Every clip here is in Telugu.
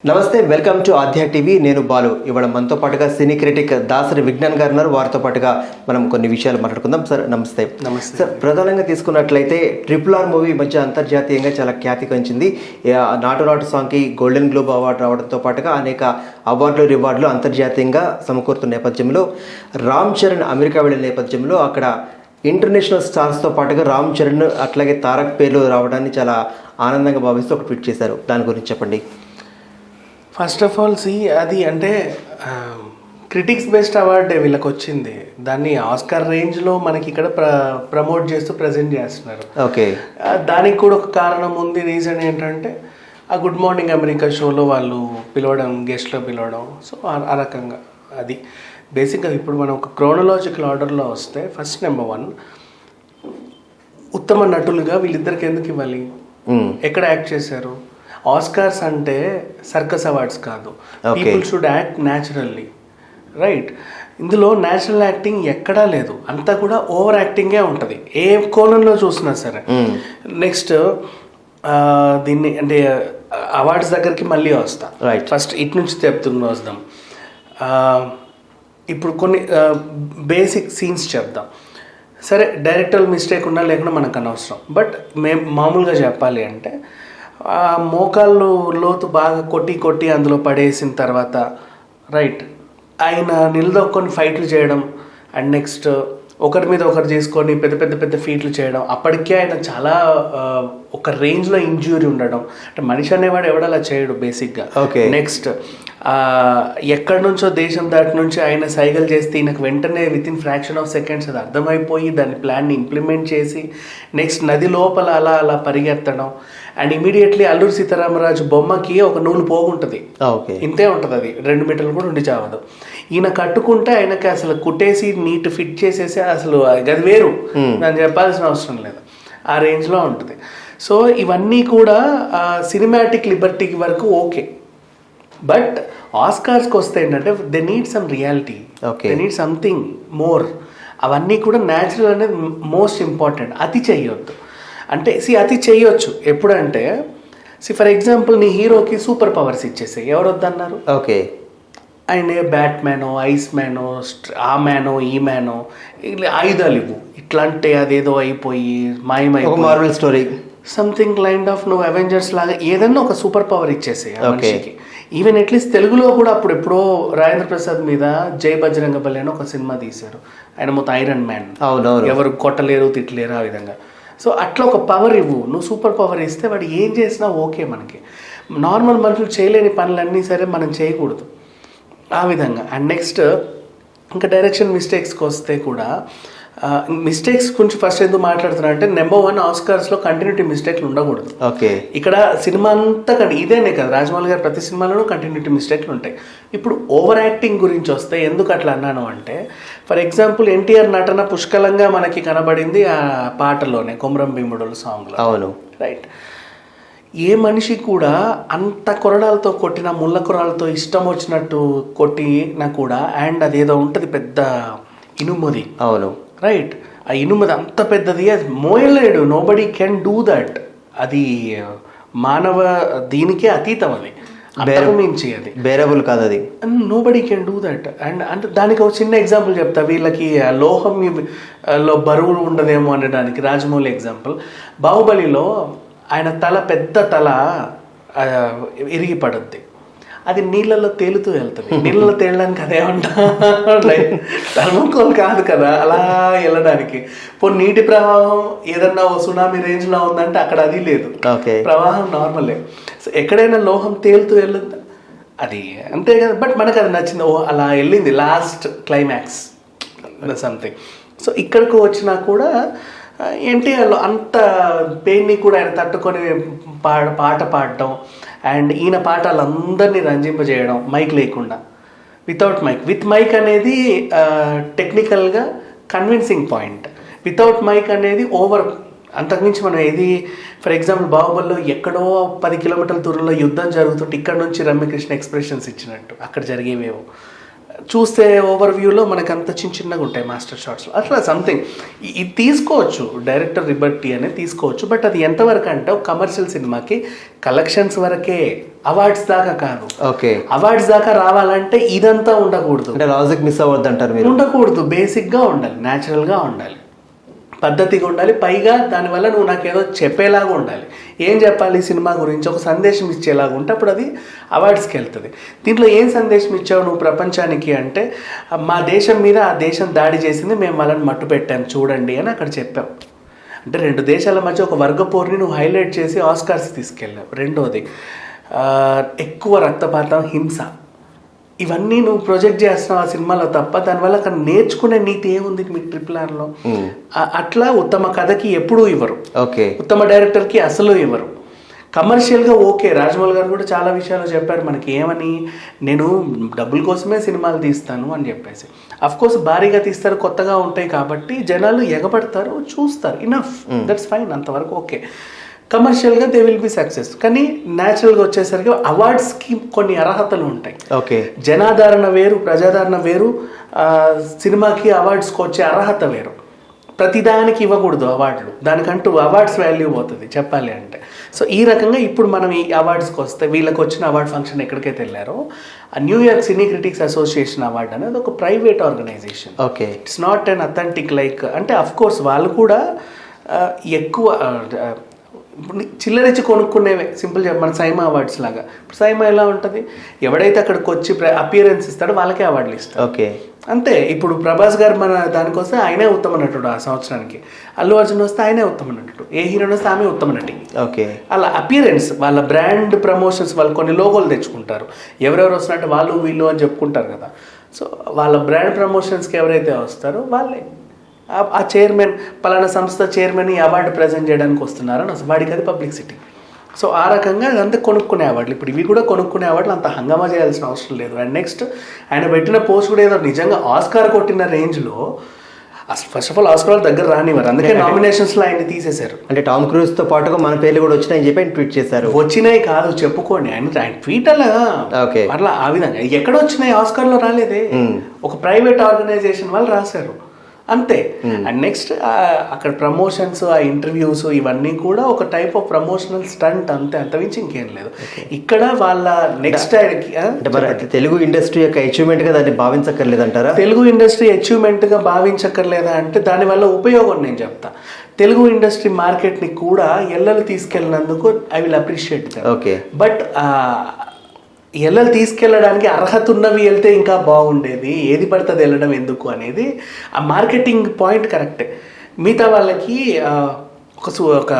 నమస్తే, వెల్కమ్ టు ఆధ్యా టీవీ. నేను బాలు. ఇవాళ మనతో పాటుగా సినీ క్రిటిక్ దాసరి విజ్ఞాన్ గారు ఉన్నారు. వారితో పాటుగా మనం కొన్ని విషయాలు మాట్లాడుకుందాం. సార్ నమస్తే. నమస్తే సార్, ప్రధానంగా తీసుకున్నట్లయితే RRR మూవీ మధ్య అంతర్జాతీయంగా చాలా ఖ్యాతి గంచింది. నాటు సాంగ్కి గోల్డెన్ గ్లోబ్ అవార్డు రావడంతో పాటుగా అనేక అవార్డులు రివార్డులు అంతర్జాతీయంగా సమకూరుతున్న నేపథ్యంలో రామ్ చరణ్ అమెరికా వెళ్ళిన నేపథ్యంలో అక్కడ ఇంటర్నేషనల్ స్టార్స్తో పాటుగా రామ్ చరణ్ అట్లాగే తారక్ పేర్లు రావడాన్ని చాలా ఆనందంగా భావిస్తూ ఒక ట్వీట్ చేశారు. దాని గురించి చెప్పండి. ఫస్ట్ ఆఫ్ ఆల్ అది అంటే క్రిటిక్స్ బెస్ట్ అవార్డే వీళ్ళకి వచ్చింది. దాన్ని ఆస్కార్ రేంజ్లో మనకి ఇక్కడ ప్రమోట్ చేస్తూ ప్రజెంట్ చేస్తున్నారు. ఓకే, దానికి కూడా ఒక కారణం ఉంది. రీజన్ ఏంటంటే ఆ గుడ్ మార్నింగ్ అమెరికా షోలో వాళ్ళు పిలవడం, గెస్ట్లో పిలవడం. సో ఆ రకంగా అది బేసిక్గా ఇప్పుడు మనం ఒక క్రోనలాజికల్ ఆర్డర్లో వస్తే ఫస్ట్ నెంబర్ 1 ఉత్తమ నటులుగా వీళ్ళిద్దరికి ఎందుకు ఇవ్వాలి? ఎక్కడ యాక్ట్ చేశారు? ఆస్కార్స్ అంటే సర్కస్ అవార్డ్స్ కాదు. People should act naturally, right? ఇందులో న్యాచురల్ యాక్టింగ్ ఎక్కడా లేదు, అంతా కూడా ఓవర్ యాక్టింగే ఉంటుంది ఏ కోణంలో చూసినా సరే. నెక్స్ట్ దీన్ని అంటే అవార్డ్స్ దగ్గరికి మళ్ళీ వస్తా. ఫస్ట్ ఇటు నుంచి వద్దాం. ఇప్పుడు కొన్ని బేసిక్ సీన్స్ చెప్దాం. సరే, డైరెక్టర్ మిస్టేక్ ఉన్నా లేకుండా మనకు అనవసరం. బట్ మేము మామూలుగా చెప్పాలి అంటే మోకాళ్ళు లోతు బాగా కొట్టి అందులో పడేసిన తర్వాత, రైట్, ఆయన నిలదొక్కొని ఫైట్లు చేయడం, అండ్ నెక్స్ట్ ఒకరి మీద ఒకరు చేసుకొని పెద్ద ఫీట్లు చేయడం. అప్పటికే ఆయన చాలా ఒక రేంజ్లో ఇంజ్యూరీ ఉండడం. అంటే మనిషి అనేవాడు ఎవడలా చేయడు బేసిక్గా. నెక్స్ట్ ఎక్కడి నుంచో దేశం దాటి నుంచి ఆయన సైకిల్ చేస్తే ఈయనకు వెంటనే వితిన్ ఫ్రాక్షన్ ఆఫ్ సెకండ్స్ అది అర్థమైపోయి దాని ప్లాన్ని ఇంప్లిమెంట్ చేసి నెక్స్ట్ నది లోపల అలా పరిగెత్తడం. అండ్ ఇమీడియట్లీ అల్లూరి సీతారామరాజు బొమ్మకి ఒక నూలు పోగుంటుంది, ఇంతే ఉంటుంది, అది 2 మీటర్లు కూడా ఉండి చావదు. ఈయన కట్టుకుంటే ఆయనకి అసలు కుట్టేసి నీట్ ఫిట్ చేసేసి అసలు అది వేరు, దాన్ని చెప్పాల్సిన అవసరం లేదు, ఆ రేంజ్లో ఉంటుంది. సో ఇవన్నీ కూడా సినిమాటిక్ లిబర్టీ వరకు ఓకే. బట్ ఆస్కార్స్కి వస్తే ఏంటంటే they need some reality, they need something more. అవన్నీ కూడా న్యాచురల్ అనేది మోస్ట్ ఇంపార్టెంట్. అతి చెయ్యొద్దు. అంటే అతి చెయ్యొచ్చు ఎప్పుడంటే ఫర్ ఎగ్జాంపుల్ నీ హీరోకి సూపర్ పవర్స్ ఇచ్చేసాయి, ఎవరు వద్దన్నారు? ఓకే, ఆయన బ్యాట్ మ్యానో, ఐస్ మ్యానో, ఆ మ్యానో, ఈ మ్యానో, ఆయుధాలు ఇవ్వు, ఇట్లాంటి అదేదో అయిపోయి మాయమైపోయి Marvel story something kind of నువ్వు అవెంజర్స్ లాగా ఏదన్నా ఒక సూపర్ పవర్ ఇచ్చేసాయి ఆ మనిషికి. ఈవెన్ అట్లీస్ట్ తెలుగులో కూడా అప్పుడు ఎప్పుడో రాజేంద్ర ప్రసాద్ మీద జై బజరంగ బలి అని ఒక సినిమా తీశారు. ఆయన మొత్తం ఐరన్ మ్యాన్, ఎవరు కొట్టలేరు తిట్టలేరు ఆ విధంగా. సో అట్లా ఒక పవర్ ఇవ్వు, నువ్వు సూపర్ పవర్ ఇస్తే వాడు ఏం చేసినా ఓకే. మనకి నార్మల్ మనుషులు చేయలేని పనులన్నీ సరే మనం చేయకూడదు ఆ విధంగా. అండ్ నెక్స్ట్ ఇంకా డైరెక్షన్ మిస్టేక్స్కి వస్తే కూడా మిస్టేక్స్ గురించి ఫస్ట్ ఎందుకు మాట్లాడుతున్నా అంటే నెంబర్ 1 ఆస్కార్స్లో కంటిన్యూటీ మిస్టేక్లు ఉండకూడదు. ఓకే, ఇక్కడ సినిమా అంతా ఇదేనే కదా, రాజమౌళి గారు ప్రతి సినిమాలోనూ కంటిన్యూటీ మిస్టేక్లు ఉంటాయి. ఇప్పుడు ఓవర్ యాక్టింగ్ గురించి వస్తే ఎందుకు అట్లా అన్నాను అంటే ఫర్ ఎగ్జాంపుల్ ఎన్టీఆర్ నటన పుష్కలంగా మనకి కనబడింది ఆ పాటలోనే, కొమరం భీముడోలు సాంగ్లో. అవును, రైట్. ఏ మనిషి కూడా అంత కొరడాలతో కొట్టిన, ముళ్ళ కొరడాలతో ఇష్టం వచ్చినట్టు కొట్టినా కూడా, అండ్ అదేదో ఉంటుంది పెద్ద ఇనుముది, అవును రైట్, ఆ ఇనుమది అంత పెద్దది, అది మోయలేడు. Nobody can do that. అది మానవ దీనికే అతీతం, అది మించి అది బేరబుల్ కాదు, అది nobody can do that. And అంటే దానికి ఒక చిన్న ఎగ్జాంపుల్ చెప్తా. వీళ్ళకి లోహం లో బరువు ఉండదేమో అనడానికి రాజమౌళి ఎగ్జాంపుల్. బాహుబలిలో ఆయన పెద్ద తల ఇరిగి పడుద్ది, అది నీళ్ళల్లో తేలుతూ వెళ్తుంది. నీళ్ళలో తేలడానికి అదేమంటా థర్మోకోల్ కాదు కదా అలా వెళ్ళడానికి. ఇప్పుడు నీటి ప్రవాహం ఏదన్నా ఓ సునామీ రేంజ్లో ఉందంటే అక్కడ అది లేదు, ప్రవాహం నార్మలే. సో ఎక్కడైనా లోహం తేలుతూ వెళ్ళదు, అది అంతే కదా. బట్ మనకు అది నచ్చింది, ఓ అలా వెళ్ళింది లాస్ట్ క్లైమాక్స్ సంథింగ్. సో ఇక్కడికి వచ్చినా కూడా ఎన్టీఆర్లో అంత పెయిన్ని కూడా ఆయన తట్టుకొని పాట పాడటం, అండ్ ఈయన పాటలందరినీ రంజింపజేయడం మైక్ లేకుండా, వితౌట్ మైక్. విత్ మైక్ అనేది టెక్నికల్గా కన్విన్సింగ్ పాయింట్, వితౌట్ మైక్ అనేది ఓవర్. అంతకుమించి మనం ఏది ఫర్ ఎగ్జాంపుల్ బాహుబలిలో ఎక్కడో 10 కిలోమీటర్ల దూరంలో యుద్ధం జరుగుతుంటే ఇక్కడ నుంచి రమ్యకృష్ణ ఎక్స్ప్రెషన్స్ ఇచ్చినట్టు అక్కడ జరిగేవేవో. చూస్తే ఓవర్ వ్యూలో మనకు అంత చిన్నగా ఉంటాయి మాస్టర్ షాట్స్లో. అట్లా సంథింగ్ ఇది తీసుకోవచ్చు, డైరెక్టర్ లిబర్టీ అనేది తీసుకోవచ్చు. బట్ అది ఎంతవరకు అంటే ఒక కమర్షియల్ సినిమాకి కలెక్షన్స్ వరకే, అవార్డ్స్ దాకా కాదు. ఓకే, అవార్డ్స్ దాకా రావాలంటే ఇదంతా ఉండకూడదు, అంటే లాజిక్ మిస్ అవ్వద్దు అంటారు మీరు? ఉండకూడదు, బేసిక్గా ఉండాలి, న్యాచురల్గా ఉండాలి, పద్ధతిగా ఉండాలి. పైగా దానివల్ల నువ్వు నాకేదో చెప్పేలాగా ఉండాలి. ఏం చెప్పాలి సినిమా గురించి, ఒక సందేశం ఇచ్చేలాగా ఉంటే అప్పుడు అది అవార్డ్స్కి వెళ్తుంది. దీంట్లో ఏం సందేశం ఇచ్చావు నువ్వు ప్రపంచానికి అంటే, మా దేశం మీద ఆ దేశం దాడి చేసింది, మేము వాళ్ళని మట్టు పెట్టాం చూడండి అని అక్కడ చెప్పావు. అంటే రెండు దేశాల మధ్య ఒక వర్గపోరుని నువ్వు హైలైట్ చేసి ఆస్కార్స్ తీసుకెళ్ళావు. రెండోది ఎక్కువ రక్తపాతం, హింస, ఇవన్నీ నువ్వు ప్రొజెక్ట్ చేస్తున్నావు ఆ సినిమాలో తప్ప దానివల్ల అక్కడ నేర్చుకునే నీతి ఏముంది మీకు RRRలో? అట్లా ఉత్తమ కథకి ఎప్పుడూ ఇవ్వరు, ఓకే, ఉత్తమ డైరెక్టర్కి అసలు ఇవ్వరు. కమర్షియల్గా ఓకే, రాజమౌళి గారు కూడా చాలా విషయాలు చెప్పారు మనకి. ఏమని, నేను డబ్బుల కోసమే సినిమాలు తీస్తాను అని చెప్పేసి. అఫ్కోర్స్ భారీగా తీస్తారు, కొత్తగా ఉంటాయి కాబట్టి జనాలు ఎగబడతారు, చూస్తారు, ఇనఫ్, దట్స్ ఫైన్, అంతవరకు ఓకే. కమర్షియల్గా దే విల్ బి సక్సెస్. కానీ న్యాచురల్గా వచ్చేసరికి అవార్డ్స్కి కొన్ని అర్హతలు ఉంటాయి. ఓకే, జనాదరణ వేరు, ప్రజాదరణ వేరు, సినిమాకి అవార్డ్స్కి వచ్చే అర్హత వేరు. ప్రతిదానికి ఇవ్వకూడదు అవార్డులు, దానికంటూ అవార్డ్స్ వాల్యూ పోతుంది చెప్పాలి అంటే. సో ఈ రకంగా ఇప్పుడు మనం ఈ అవార్డ్స్కి వస్తే, వీళ్ళకి వచ్చిన అవార్డ్ ఫంక్షన్ ఎక్కడికైతే వెళ్ళారో, New York cine critics association award అనేది ఒక private organisation. Okay, it's not an authentic like, అంటే అఫ్కోర్స్ వాళ్ళు కూడా ఎక్కువ ఇప్పుడు చిల్లరిచ్చి కొనుక్కునేవే. సింపుల్ చెప్ప, మన సైమా అవార్డ్స్ లాగా. ఇప్పుడు సైమా ఎలా ఉంటుంది, ఎవడైతే అక్కడికి వచ్చి అపియరెన్స్ ఇస్తాడో వాళ్ళకే అవార్డులు ఇస్తారు. ఓకే, అంతే. ఇప్పుడు ప్రభాస్ గారు మన దానికి వస్తే ఆయనే ఉత్తమ నటుడు ఆ సంవత్సరానికి, అల్లు అర్జున్ వస్తే ఆయనే ఉత్తమ నటుడు, ఏ హీరోని వస్తే ఆమె ఉత్తమ నటి. ఓకే, అలా అపియరెన్స్, వాళ్ళ బ్రాండ్ ప్రమోషన్స్, వాళ్ళు కొన్ని లోగోలు తెచ్చుకుంటారు, ఎవరెవరు వస్తున్నట్టు వాళ్ళు వీళ్ళు అని చెప్పుకుంటారు కదా. సో వాళ్ళ బ్రాండ్ ప్రమోషన్స్కి ఎవరైతే వస్తారో వాళ్ళే ఆ చైర్మన్, పలానా సంస్థ చైర్మన్ ఈ అవార్డు ప్రజెంట్ చేయడానికి వస్తున్నారని అసలు వాడికి అది పబ్లిసిటీ. సో ఆ రకంగా అదంతా కొనుక్కునే అవార్డులు. ఇప్పుడు ఇవి కూడా కొనుక్కునే అవార్డులు, అంత హంగామా చేయాల్సిన అవసరం లేదు. అండ్ నెక్స్ట్ ఆయన పెట్టిన పోస్ట్ కూడా ఏదో నిజంగా ఆస్కార్ కొట్టిన రేంజ్లో, ఫస్ట్ ఆఫ్ ఆల్ ఆస్కార్ వాళ్ళ దగ్గర రానివ్వరు, అందుకే నామినేషన్స్లో ఆయన తీసేశారు. అంటే టామ్ క్రూజ్తో పాటుగా మన పేర్లు కూడా వచ్చినాయని చెప్పి ఆయన ట్వీట్ చేశారు. వచ్చినాయి కాదు, చెప్పుకోండి, ఆయన ట్వీట్ అలా అట్లా ఆ విధంగా ఎక్కడ వచ్చినాయి, ఆస్కార్లో రాలేదే, ఒక ప్రైవేట్ ఆర్గనైజేషన్ వాళ్ళు రాశారు అంతే. అండ్ నెక్స్ట్ అక్కడ ప్రమోషన్స్, ఆ ఇంటర్వ్యూస్, ఇవన్నీ కూడా ఒక టైప్ ఆఫ్ ప్రమోషనల్ స్టంట్ అంతే, అంతమించి ఇంకేం లేదు. ఇక్కడ వాళ్ళ నెక్స్ట్ తెలుగు ఇండస్ట్రీ యొక్క అచీవ్మెంట్గా దాన్ని భావించక్కర్లేదంటారా? తెలుగు ఇండస్ట్రీ అచీవ్మెంట్గా భావించక్కర్లేదా అంటే దానివల్ల ఉపయోగం నేను చెప్తా. తెలుగు ఇండస్ట్రీ మార్కెట్ని కూడా ఎల్లలు తీసుకెళ్ళినందుకు I will appreciate that. Okay, but ఎల్లలు తీసుకెళ్ళడానికి అర్హత ఉన్నవి వెళ్తే ఇంకా బాగుండేది, ఏది పడుతుంది వెళ్ళడం ఎందుకు అనేది ఆ మార్కెటింగ్ పాయింట్ కరెక్టే. మిగతా వాళ్ళకి ఒక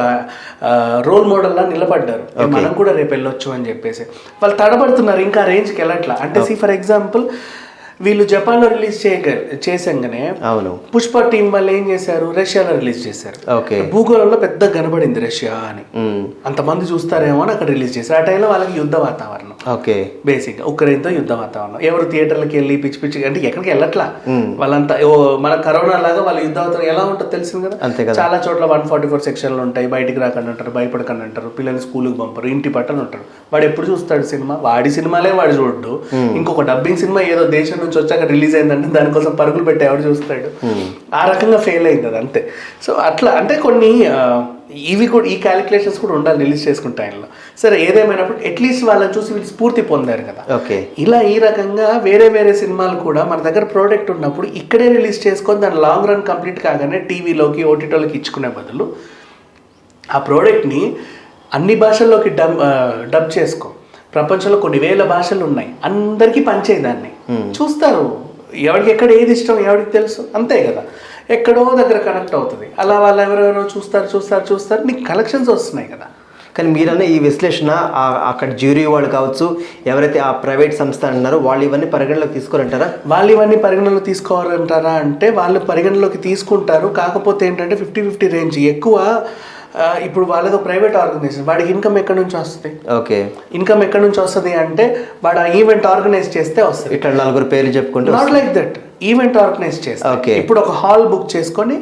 రోల్ మోడల్లా నిలబడ్డారు, మనం కూడా రేపు వెళ్ళొచ్చు అని చెప్పేసి వాళ్ళు తడబడుతున్నారు, ఇంకా రేంజ్కి వెళ్ళట్లా. అంటే ఫర్ ఎగ్జాంపుల్ వీళ్ళు జపాన్లో రిలీజ్ చేసాగానే అవును పుష్ప టీం వాళ్ళు ఏం చేశారు, రష్యాలో రిలీజ్ చేశారు. భూగోళంలో పెద్ద కనబడింది రష్యా అని, అంతమంది చూస్తారేమో అని అక్కడ రిలీజ్ చేశారు. ఆ టైంలో వాళ్ళకి యుద్ధ వాతావరణం, బేసిక్గా ఉక్రెయిన్తో యుద్ధ వాతావరణం. ఎవరు థియేటర్లకి వెళ్ళి పిచ్చి పిచ్చి అంటే ఎక్కడికి వెళ్ళట్లా, వాళ్ళంతా మన కరోనా లాగా వాళ్ళ యుద్ధ వాతావరణం ఎలా ఉంటుందో తెలిసింది కదా. చాలా చోట్ల 144 సెక్షన్లు ఉంటాయి, బయటికి రాకుండా అంటారు, భయపడకుండా అంటారు, పిల్లల్ని స్కూల్కి పంపరు, ఇంటి పట్టలు ఉంటారు. వాడు ఎప్పుడు చూస్తాడు సినిమా, వాడి సినిమాలే వాడు చూడ్డు. ఇంకొక డబ్బింగ్ సినిమా ఏదో దేశం నుంచి వచ్చాక రిలీజ్ అయిందంటే దానికోసం పరుగులు పెట్టి ఎవడు చూస్తాడు. ఆ రకంగా ఫెయిల్ అయింది అది అంతే. సో అట్లా అంటే కొన్ని ఇవి కూడా, ఈ క్యాలిక్యులేషన్స్ కూడా ఉండాలి రిలీజ్ చేసుకుంటే ఆయనలో. సరే ఏదేమైనప్పుడు అట్లీస్ట్ వాళ్ళని చూసి వీళ్ళు స్ఫూర్తి పొందారు కదా. ఇలా ఈ రకంగా వేరే వేరే సినిమాలు కూడా మన దగ్గర ప్రోడక్ట్ ఉన్నప్పుడు ఇక్కడే రిలీజ్ చేసుకొని దాని లాంగ్ రన్ కంప్లీట్ కాగానే టీవీలోకి ఓటీటీలోకి ఇచ్చుకునే బదులు ఆ ప్రోడక్ట్ని అన్ని భాషల్లోకి డబ్ చేసుకో. ప్రపంచంలో కొన్ని వేల భాషలు ఉన్నాయి, అందరికీ పంచేదాన్ని చూస్తారు. ఎవరికి ఎక్కడ ఏది ఇష్టం ఎవరికి తెలుసు, అంతే కదా. ఎక్కడో దగ్గర కనెక్ట్ అవుతుంది. అలా వాళ్ళు ఎవరెవరో చూస్తారు, నీకు కలెక్షన్స్ వస్తున్నాయి కదా. కానీ మీరన్న ఈ విశ్లేషణ అక్కడ జ్యూరీ వాళ్ళు కావచ్చు, ఎవరైతే ఆ ప్రైవేట్ సంస్థ అన్నారో వాళ్ళు ఇవన్నీ పరిగణలోకి తీసుకోవాలంటారా? వాళ్ళు ఇవన్నీ పరిగణలోకి తీసుకోవాలంటారా అంటే వాళ్ళు పరిగణలోకి తీసుకుంటారు. కాకపోతే ఏంటంటే 50-50 రేంజ్ ఎక్కువ. ఇప్పుడు వాళ్ళతో ప్రైవేట్ ఆర్గనైజేషన్, వాడికి ఇన్కమ్ ఎక్కడి నుంచి వస్తుంది? ఇన్కమ్ ఎక్కడి నుంచి వస్తుంది అంటే వాడు ఆ ఈవెంట్ ఆర్గనైజ్ చేస్తే వస్తుంది. ఇట్లా 4 పేర్లు చెప్పుకుంటే not like that, event organise చేస్తే ఇప్పుడు ఒక హాల్ బుక్ చేసుకొని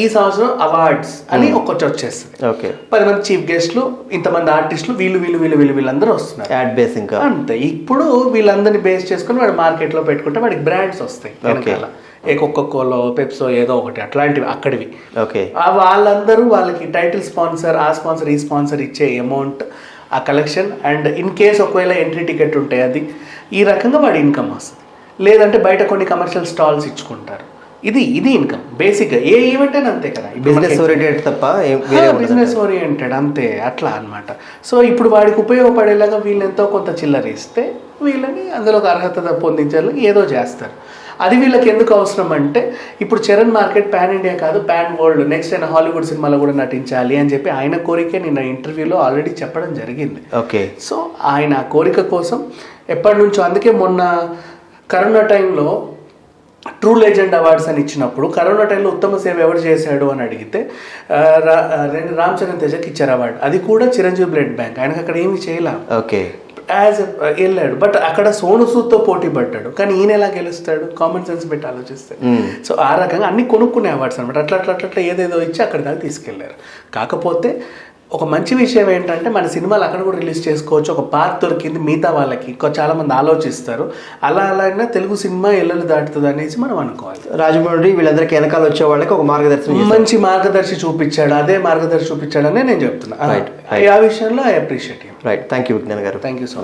ఈ సంవత్సరం అవార్డ్స్ అని ఒకటి వచ్చేస్తుంది. ఓకే, 10 మంది చీఫ్ గెస్ట్లు, ఇంతమంది ఆర్టిస్టులు, వీళ్ళందరూ వస్తున్నారు. యాడ్ బేస్ ఇంకా అంతే. ఇప్పుడు వీళ్ళందరినీ బేస్ చేసుకుని వాడు మార్కెట్లో పెట్టుకుంటే వాడికి బ్రాండ్స్ వస్తాయి వెనకాల. ఏ కోకోకోలో, పెప్సో ఏదో ఒకటి అట్లాంటివి అక్కడివి. ఓకే, వాళ్ళందరూ వాళ్ళకి టైటిల్ స్పాన్సర్, ఆ స్పాన్సర్, ఈ స్పాన్సర్ ఇచ్చే అమౌంట్, ఆ కలెక్షన్, అండ్ ఇన్ కేస్ ఒకవేళ ఎంట్రీ టికెట్ ఉంటే అది, ఈ రకంగా వాడి ఇన్కమ్ వస్తుంది. లేదంటే బయట కొన్ని కమర్షియల్ స్టాల్స్ ఇచ్చుకుంటారు. ఇది ఇన్కమ్ బేసిక్గా. ఏ ఈవెంట్ అయినా అంతే కదా, బిజినెస్ ఓరియంటెడ్ తప్ప బిజినెస్ ఓరియంటెడ్ అంతే, అట్లా అన్నమాట. సో ఇప్పుడు వాడికి ఉపయోగపడేలాగా వీళ్ళు ఎంతో కొంత చిల్లర ఇస్తే వీళ్ళని అందులో ఒక అర్హత పొందించేలా ఏదో చేస్తారు. అది వీళ్ళకి ఎందుకు అవసరం అంటే, ఇప్పుడు చరణ్ మార్కెట్ పాన్ ఇండియా కాదు, పాన్ వరల్డ్. నెక్స్ట్ ఆయన హాలీవుడ్ సినిమాలో కూడా నటించాలి అని చెప్పి ఆయన కోరికే నిన్న ఇంటర్వ్యూలో ఆల్రెడీ చెప్పడం జరిగింది. ఓకే, సో ఆయన కోరిక కోసం ఎప్పటి నుంచో, అందుకే మొన్న కరోనా టైంలో ట్రూ లెజెండ్ అవార్డ్స్ అని ఇచ్చినప్పుడు, కరోనా టైంలో ఉత్తమ సేవ ఎవరు చేశాడు అని అడిగితే రామ్ చరణ్ తేజకి ఇచ్చారు అవార్డు. అది కూడా చిరంజీవి బ్లడ్ బ్యాంక్. ఆయనకు అక్కడ ఏమి చేయలే. ఓకే, వెళ్ళాడు, బట్ అక్కడ సోను సూద్తో పోటీ పడ్డాడు. కానీ ఈయన ఎలా గెలుస్తాడు? కామన్ సెన్స్ పెట్టి ఆలోచిస్తే. సో ఆ రకంగా అన్ని కొనుక్కునే అవార్డ్స్ అనమాట. అట్లా ఏదేదో ఇచ్చి అక్కడ దాకా తీసుకెళ్లారు. కాకపోతే ఒక మంచి విషయం ఏంటంటే, మన సినిమాలు అక్కడ కూడా రిలీజ్ చేసుకోవచ్చు, ఒక పార్ట్ దొరికింది మిగతా వాళ్ళకి. చాలా మంది ఆలోచిస్తారు, అలా అయినా తెలుగు సినిమా ఎల్లలు దాటుతుంది అనేసి మనం అనుకోవాలి. రాజమౌళి వీళ్ళందరికీ వెనకాల వచ్చే వాళ్ళకి ఒక మార్గదర్శనం, మంచి మార్గదర్శి చూపించాడు. అదే మార్గదర్శి చూపించాడనే నేను చెప్తున్నా. ఆ విషయంలో I appreciate. Right, thank you Vignan గారు. Thank you so much.